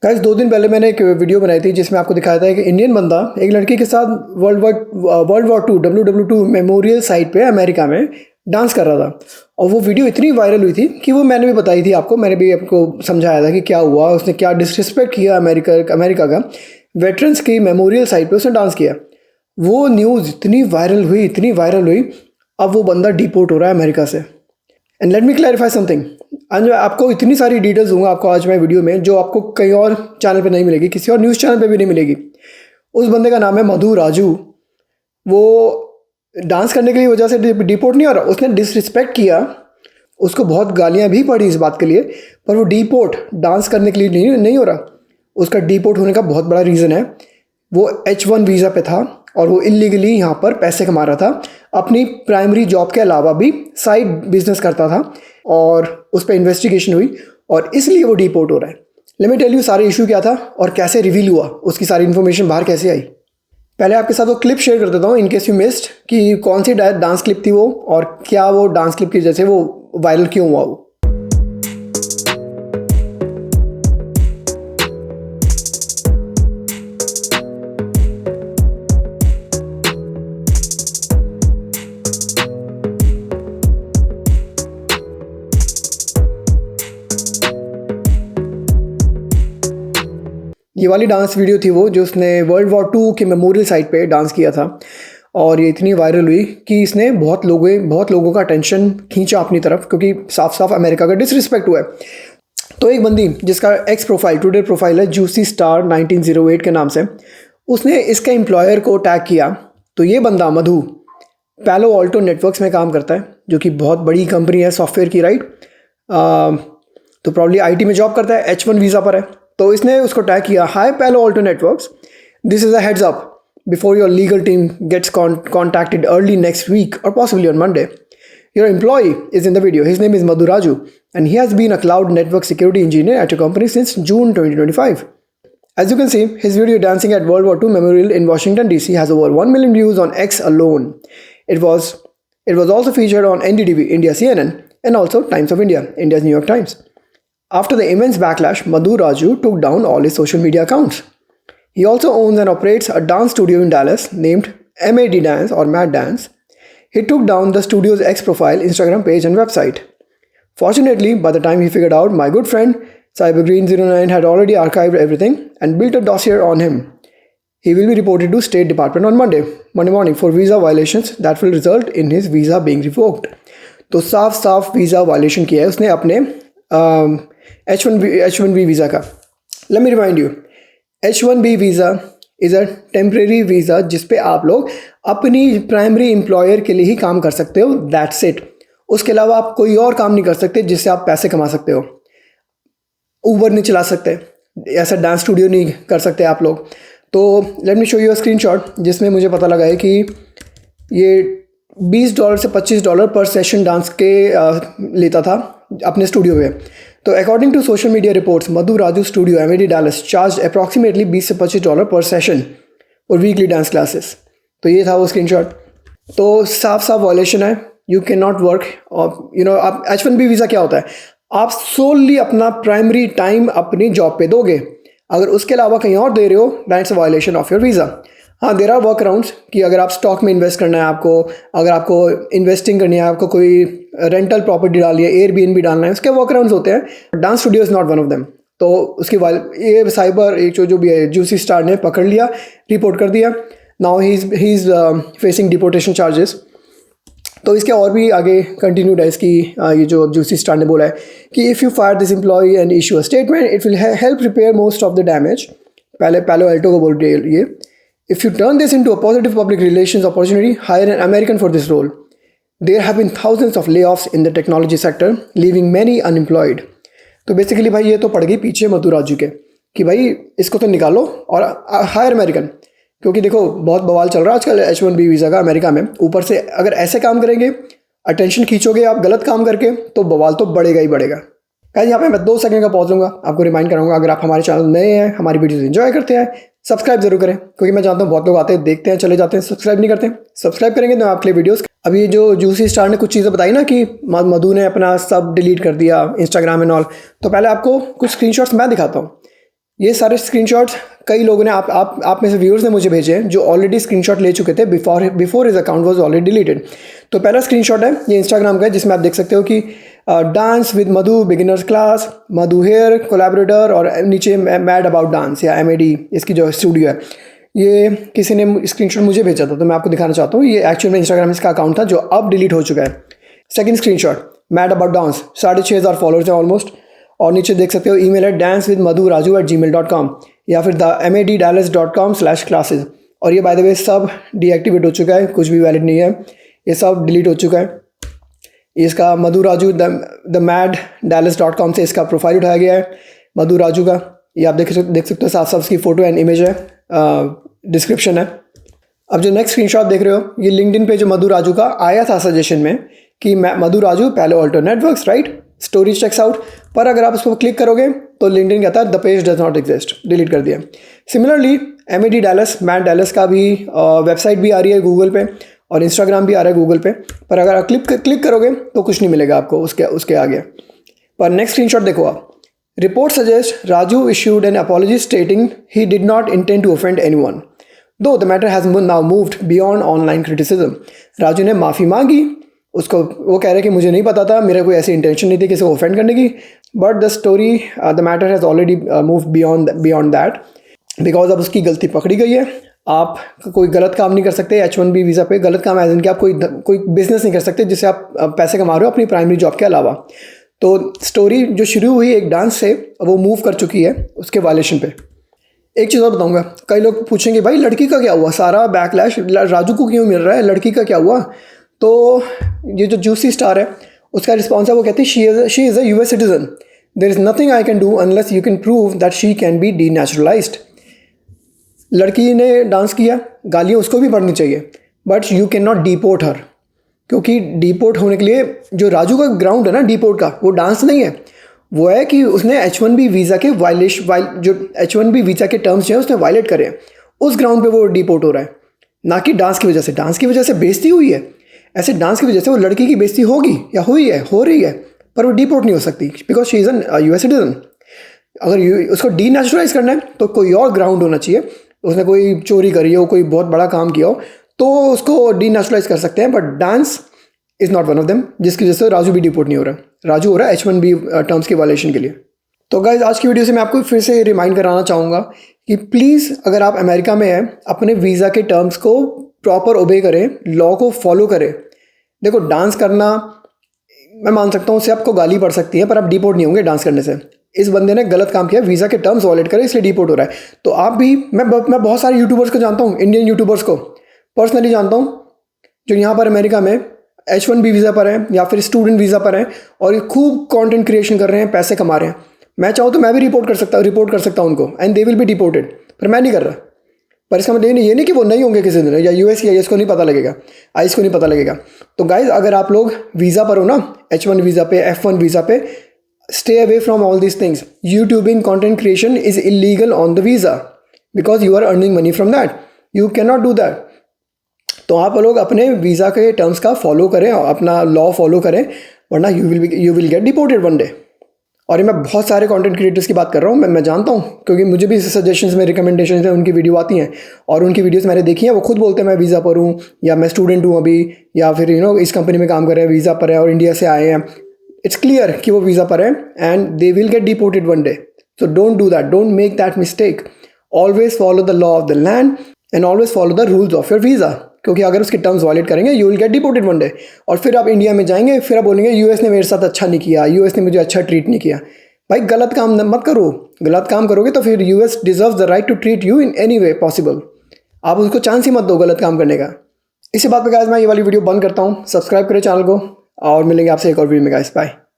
Guys 2 दिन पहले मैंने एक वीडियो बनाई थी जिसमें आपको दिखाया था कि इंडियन बंदा एक लड़की के साथ world war 2 WW2 memorial site पे अमेरिका में डांस कर रहा था। और वो वीडियो इतनी वायरल हुई थी कि वो मैंने भी बताई थी आपको, मैंने भी आपको समझाया था कि क्या हुआ, उसने क्या डिसरिस्पेक्ट किया अमेरिका का वेटरन्स की मेमोरियल साइट पे उसने डांस किया। वो न्यूज़ इतनी वायरल हुई, अब वो बंदा डिपोर्ट हो रहा है अमेरिका से। And let me clarify something. आज मैं आपको इतनी सारी डिटेल्स दूंगा आपको आज मैं वीडियो में, जो आपको कहीं और चैनल पे नहीं मिलेगी, किसी और न्यूज़ चैनल पे भी नहीं मिलेगी। उस बंदे का नाम है मधु राजू। वो डांस करने की वजह से डिपोर्ट नहीं हो रहा, उसने डिसरिस्पेक्ट किया, उसको बहुत गालियाँ भी पड़ी इस बात के लिए, पर वो डिपोर्ट डांस करने के लिए नहीं हो रहा। उसका डिपोर्ट होने का बहुत बड़ा रीज़न है, वो H1 वीज़ा पे था और वो इलीगली यहाँ पर पैसे कमा रहा था। अपनी प्राइमरी जॉब के अलावा भी साइड बिजनेस करता था और उस पर इन्वेस्टिगेशन हुई और इसलिए वो डिपोर्ट हो रहा है। लेट मी टेल यू सारे इशू क्या था और कैसे रिवील हुआ, उसकी सारी इन्फॉर्मेशन बाहर कैसे आई। पहले आपके साथ वो क्लिप शेयर कर देता हूँ इन केस यू मिस्ड कि कौन सी डांस क्लिप थी वो और क्या वो डांस क्लिप की वजह से वो वायरल क्यों हुआ वो। ये वाली डांस वीडियो थी वो जो उसने वर्ल्ड वॉर 2 के मेमोरियल साइट पे डांस किया था और ये इतनी वायरल हुई कि इसने बहुत लोगों का अटेंशन खींचा अपनी तरफ, क्योंकि साफ साफ अमेरिका का डिसरिस्पेक्ट हुआ है। तो एक बंदी जिसका एक्स प्रोफाइल टुडे प्रोफाइल है जूसी स्टार 1908 के नाम से, उसने इसके एम्प्लॉयर को टैग किया। तो ये बंदा मधु पैलो ऑल्टो नेटवर्क्स में काम करता है, जो कि बहुत बड़ी कंपनी है सॉफ्टवेयर की, राइट। तो प्रॉब्ली IT में जॉब करता है, H1 वीज़ा पर है। तो इसने उसको टैग किया, hi Palo Alto networks, this is a heads up before your legal team gets contacted early next week or possibly on Monday. Your employee is in the video. His name is Madhu Raju and he has been a cloud network security engineer at your company since June 2025. As you can see, his video dancing at World War II Memorial in Washington DC has over 1 million views on X alone. It was also featured on NDTV, India CNN, and also Times of India, India's New York Times. After the immense backlash, Madhu Raju took down all his social media accounts. He also owns and operates a dance studio in Dallas named MAD Dance or Mad Dance. He took down the studio's X profile, Instagram page and website. Fortunately, by the time he figured out, my good friend CyberGreen09 had already archived everything and built a dossier on him. He will be reported to State Department on Monday morning for visa violations that will result in his visa being revoked. तो साफ visa violation किया है उसने अपने H1B visa का। Let me remind you, H1B visa is a temporary visa जिस पे आप लोग अपनी प्राइमरी एम्प्लॉयर के लिए ही काम कर सकते हो, दैट्स इट। उसके अलावा आप कोई और काम नहीं कर सकते जिससे आप पैसे कमा सकते हो। ऊबर नहीं चला सकते, ऐसा डांस स्टूडियो नहीं कर सकते आप लोग। तो let me show you a screenshot जिसमें मुझे पता लगा है कि ये $20 से $25 पर सेशन डांस के लेता था अपने स्टूडियो में। तो according to social media reports, Madhu Raju studio MAD Dallas charge approximately $20 से $25 पर सेशन और वीकली डांस क्लासेस। तो ये था वो स्क्रीनशॉट। तो साफ वायलेशन है, यू कैन नॉट वर्क। और आप H1B वीज़ा क्या होता है, आप सोली अपना प्राइमरी टाइम अपनी जॉब पे दोगे, अगर उसके अलावा कहीं और दे रहे हो that's a violation of your visa. हाँ, देयर आर वर्क अराउंड्स कि अगर आप स्टॉक में इन्वेस्ट करना है आपको, अगर आपको इन्वेस्टिंग करनी है, आपको कोई रेंटल प्रॉपर्टी डालनी है, Airbnb डालना है, उसके वर्क अराउंड्स होते हैं। Dance studio is not one of them. तो उसकी ये साइबर जो भी है जूसी स्टार ने पकड़ लिया, रिपोर्ट कर दिया। Now he is facing deportation charges. तो इसके और भी आगे कंटिन्यूड है इसकी ये जो जूसी स्टार ने बोला है कि if you fire this employ and issue a statement it will help repair most of the damage. पहले पैलो एल्टो को बोल रही है ये, if you turn this into a positive public relations opportunity, hire an American for this role. There have been thousands of layoffs in the technology sector leaving many unemployed. तो basically भाई ये तो पड़ गई पीछे मधु राजू के कि भाई इसको तो निकालो और हायर अमेरिकन, क्योंकि देखो बहुत बवाल चल रहा है आजकल H1B वीज़ा का अमेरिका में। ऊपर से अगर ऐसे काम करेंगे, अटेंशन खींचोगे आप गलत काम करके, तो बवाल तो बढ़ेगा ही बढ़ेगा। गाइस यहाँ पे मैं 2 सेकंड का पॉज लूँगा, आपको रिमाइंड कराऊंगा, अगर आप हमारे चैनल नए हैं, हमारी वीडियोस एंजॉय करते हैं, सब्सक्राइब जरूर करें, क्योंकि मैं जानता हूँ बहुत लोग आते हैं, देखते हैं, चले जाते हैं, सब्सक्राइब नहीं करते। सब्सक्राइब करेंगे तो आपके लिए वीडियोस। अभी जो जूसी स्टार ने कुछ चीज़ें बताई ना कि मधु ने अपना सब डिलीट कर दिया इंस्टाग्राम एंड ऑल, तो पहले आपको कुछ स्क्रीनशॉट्स मैं दिखाता हूँ। ये सारे स्क्रीनशॉट्स कई लोगों ने आप में से व्यूअर्स ने मुझे भेजे हैं जो ऑलरेडी स्क्रीनशॉट ले चुके थे before his account was already deleted. तो पहला स्क्रीनशॉट है ये इंस्टाग्राम का है, जिसमें आप देख सकते हो कि dance with Madhu beginners class, Madhu hair collaborator, और नीचे मैड अबाउट डांस या MAD इसकी जो स्टूडियो है। ये किसी ने स्क्रीनशॉट मुझे भेजा था तो मैं आपको दिखाना चाहता हूँ। ये एक्चुअल में इंस्टाग्राम इसका अकाउंट था जो अब डिलीट हो चुका है। Second screenshot, mad about dance, 6,500 followers हैं ऑलमोस्ट, और नीचे देख सकते हो ईमेल है dancewithmadhuraju@gmail.com या फिर maddallas.com/classes। और ये बाय द वे सब डीएक्टिवेट हो चुका है, कुछ भी वैलिड नहीं है, ये सब डिलीट हो चुका है। इसका मधु राजू द maddallas.com से इसका प्रोफाइल उठाया गया है मधु राजू का। ये आप देख सकते हो, साफ साफ इसकी फ़ोटो एंड इमेज है, डिस्क्रिप्शन है। अब जो नेक्स्ट स्क्रीनशॉट देख रहे हो ये लिंक्डइन पे जो मधु राजू का आया था सजेशन में कि Madhu Raju Palo Alto networks right, story checks out, पर अगर आप उसको क्लिक करोगे तो लिंक्डइन कहता है the page does not exist, delete कर दिया। Similarly MAD Dallas, MAD Dallas का भी वेबसाइट भी आ रही है गूगल पे और इंस्टाग्राम भी आ रहा है गूगल पे, पर अगर आप क्लिक करोगे तो कुछ नहीं मिलेगा आपको उसके आगे। पर नेक्स्ट स्क्रीनशॉट देखो आप, report suggest Raju issued an apology stating he did not intend to offend anyone though the matter has now moved beyond online criticism. Raju ने माफ़ी मांगी, उसको वो कह रहे कि मुझे नहीं पता था, मेरा कोई ऐसी इंटेंशन नहीं थी किसी को ऑफेंड करने की, but the story the matter has already moved beyond that, because अब उसकी गलती पकड़ी गई है। आप कोई गलत काम नहीं कर सकते H1B वीज़ा पे, गलत काम एज इन कि आप कोई बिजनेस नहीं कर सकते जिससे आप पैसे कमा रहे हो अपनी प्राइमरी जॉब के अलावा। तो स्टोरी जो शुरू हुई एक डांस से वो मूव कर चुकी है उसके वायलेशन पे। एक चीज़ और बताऊंगा, कई लोग पूछेंगे भाई लड़की का क्या हुआ, सारा बैकलैश राजू को क्यों मिल रहा है, लड़की का क्या हुआ? तो ये जो जूसी स्टार है उसका रिस्पॉन्स है, वो कहती है she is a US citizen, there is nothing I can do unless you can prove that she can be denaturalized. लड़की ने डांस किया, गालियाँ उसको भी पड़नी चाहिए, but you can not deport her, क्योंकि डिपोर्ट होने के लिए जो राजू का ग्राउंड है ना डिपोर्ट का, वो डांस नहीं है, वो है कि उसने H1B वीज़ा के जो H1B वीज़ा के टर्म्स जो है उसने वायलेट करे हैं, उस ग्राउंड पे वो डिपोर्ट हो रहा है, ना कि डांस की वजह से। डांस की वजह से बेइज्जती हुई है, ऐसे डांस की वजह से वो लड़की की बेइज्जती होगी या हुई है, हो रही है, पर वो डिपोर्ट नहीं हो सकती because she is an US citizen. अगर उसको डीनेचुरलाइज करना है तो कोई और ग्राउंड होना चाहिए, उसने कोई चोरी करी हो, कोई बहुत बड़ा काम किया हो, तो उसको डीनेचुरलाइज कर सकते हैं, but dance is not one of them, जिसकी वजह से राजू भी डिपोर्ट नहीं हो रहा। राजू हो रहा है H1B टर्म्स के वायलेशन के लिए। तो गाइज आज की वीडियो से मैं आपको फिर से रिमाइंड कराना चाहूँगा कि प्लीज़ अगर आप अमेरिका में हैं अपने वीज़ा के टर्म्स को प्रॉपर ओबे करें, लॉ को फॉलो करें। देखो डांस करना मैं मान सकता हूँ, उससे आपको गाली पड़ सकती है, पर आप डिपोर्ट नहीं होंगे डांस करने से। इस बंदे ने गलत काम किया, वीज़ा के टर्म्स वॉलेट करे इसलिए डिपोर्ट हो रहा है। तो आप भी, मैं बहुत सारे यूट्यूबर्स को जानता हूँ, इंडियन यूट्यूबर्स को पर्सनली जानता हूँ जो यहाँ पर अमेरिका में H1B वीज़ा पर हैं या फिर स्टूडेंट वीज़ा पर हैं और ये खूब कंटेंट क्रिएशन कर रहे हैं, पैसे कमा रहे हैं। मैं चाहूँ तो मैं भी रिपोर्ट कर सकता हूँ उनको, and they will be deported, पर मैं नहीं कर रहा। पर इसका मतलब ये नहीं कि वो नहीं होंगे किसी दिन, या US या IS को नहीं पता लगेगा, IS को नहीं पता लगेगा। तो गाइज अगर आप लोग वीज़ा पर हो ना, H1 वीज़ा पे, F1 वीज़ा पे, stay away from all these things. YouTubing content creation is illegal on the visa because you are earning money from that. You cannot do that. तो आप लोग अपने वीज़ा के टर्म्स का follow करें, अपना लॉ फॉलो करें, वरना you will get deported one day. और ये मैं बहुत सारे कंटेंट क्रिएटर्स की बात कर रहा हूँ, मैं जानता हूँ, क्योंकि मुझे भी सजेशंस में, रिकमेंडेशंस में उनकी वीडियो आती हैं और उनकी वीडियोस मैंने देखी हैं। वो खुद बोलते हैं मैं वीज़ा पर हूँ, या मैं स्टूडेंट हूँ अभी, या फिर इस कंपनी में काम कर रहे हैं, वीज़ा पर है और इंडिया से आए हैं। इट्स क्लियर कि वो वीज़ा पर है and they will get deported one day. So don't do that, don't make that mistake. Always follow the law of the land and always follow the rules of your visa, क्योंकि अगर उसके terms violet करेंगे you will get deported one day. और फिर आप India में जाएंगे, फिर आप बोलेंगे US ने मेरे साथ अच्छा नहीं किया, US ने मुझे अच्छा ट्रीट नहीं किया। भाई गलत काम मत करो, गलत काम करोगे तो फिर US deserves the right to treat you in any way possible. आप उसको चांस ही मत दो गलत काम करने का। इसी बात पे गाइस मैं ये वाली वीडियो बंद करता हूँ। सब्सक्राइब करें चैनल को और मिलेंगे आपसे एक और वीडियो में गाइस। बाय।